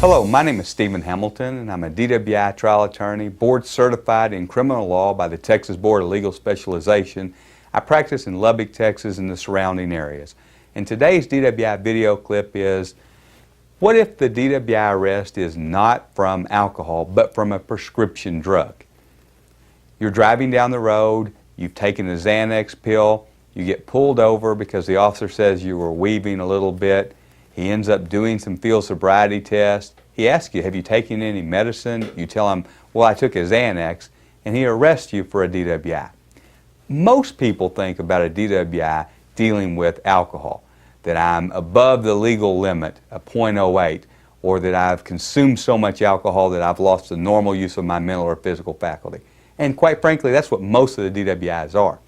Hello, my name is Stephen Hamilton, and I'm a DWI trial attorney, board certified in criminal law by the Texas Board of Legal Specialization. I practice in Lubbock, Texas and the surrounding areas. And today's DWI video clip is, what if the DWI arrest is not from alcohol, but from a prescription drug? You're driving down the road, you've taken a Xanax pill, you get pulled over because the officer says you were weaving a little bit. He ends up doing some field sobriety tests. He asks you, have you taken any medicine? You tell him, well, I took a Xanax, and he arrests you for a DWI. Most people think about a DWI dealing with alcohol, that I'm above the legal limit, a .08, or that I've consumed so much alcohol that I've lost the normal use of my mental or physical faculty. And quite frankly, that's what most of the DWIs are.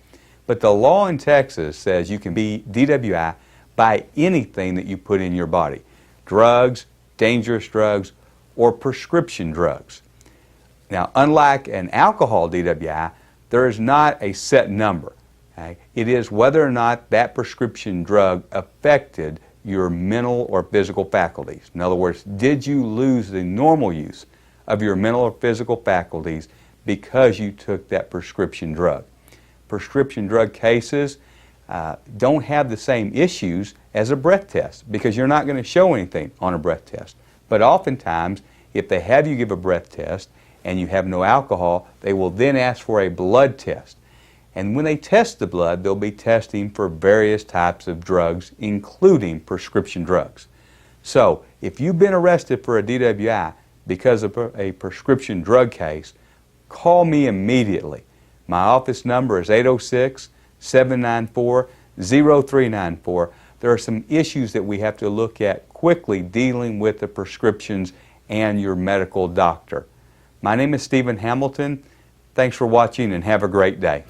But the law in Texas says you can be DWI by anything that you put in your body. Drugs, dangerous drugs, or prescription drugs. Now, unlike an alcohol DWI, there is not a set number. Okay? It is whether or not that prescription drug affected your mental or physical faculties. In other words, did you lose the normal use of your mental or physical faculties because you took that prescription drug? Prescription drug cases don't have the same issues as a breath test because you're not going to show anything on a breath test. But oftentimes, if they have you give a breath test and you have no alcohol, they will then ask for a blood test. And when they test the blood, they'll be testing for various types of drugs, including prescription drugs. So, if you've been arrested for a DWI because of a prescription drug case, call me immediately. My office number is 806-794-0394. There are some issues that we have to look at quickly dealing with the prescriptions and your medical doctor. My name is Stephen Hamilton. Thanks for watching and have a great day.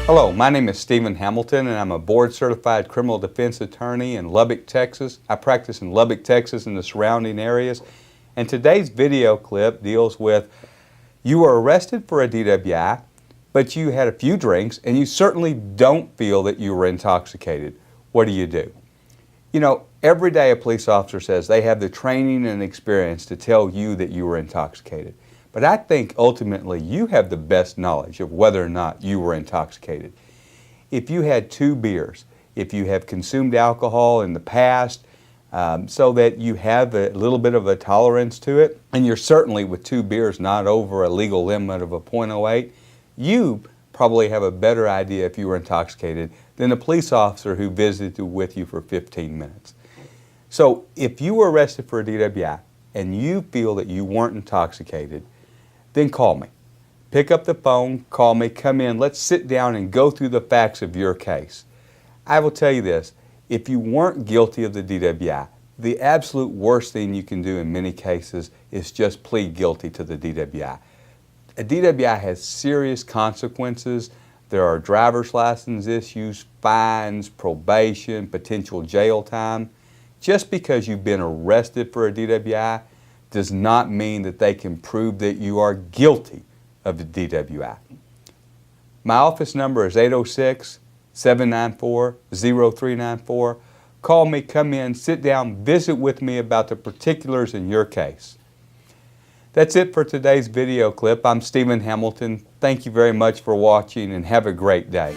Hello, my name is Stephen Hamilton and I'm a board-certified criminal defense attorney in Lubbock, Texas. I practice in Lubbock, Texas and the surrounding areas. And today's video clip deals with you were arrested for a DWI, but you had a few drinks and you certainly don't feel that you were intoxicated. What do? You know, every day a police officer says they have the training and experience to tell you that you were intoxicated. But I think ultimately you have the best knowledge of whether or not you were intoxicated. If you had 2 beers, if you have consumed alcohol in the past, so that you have a little bit of a tolerance to it, and you're certainly with 2 beers not over a legal limit of a .08, you probably have a better idea if you were intoxicated than a police officer who visited with you for 15 minutes. So if you were arrested for a DWI and you feel that you weren't intoxicated, then call me. Pick up the phone, call me, come in, let's sit down and go through the facts of your case. I will tell you this, if you weren't guilty of the DWI, the absolute worst thing you can do in many cases is just plead guilty to the DWI. A DWI has serious consequences. There are driver's license issues, fines, probation, potential jail time. Just because you've been arrested for a DWI does not mean that they can prove that you are guilty of the DWI. My office number is 806-794-0394. Call me, come in, sit down, visit with me about the particulars in your case. That's it for today's video clip. I'm Stephen Hamilton. Thank you very much for watching and have a great day.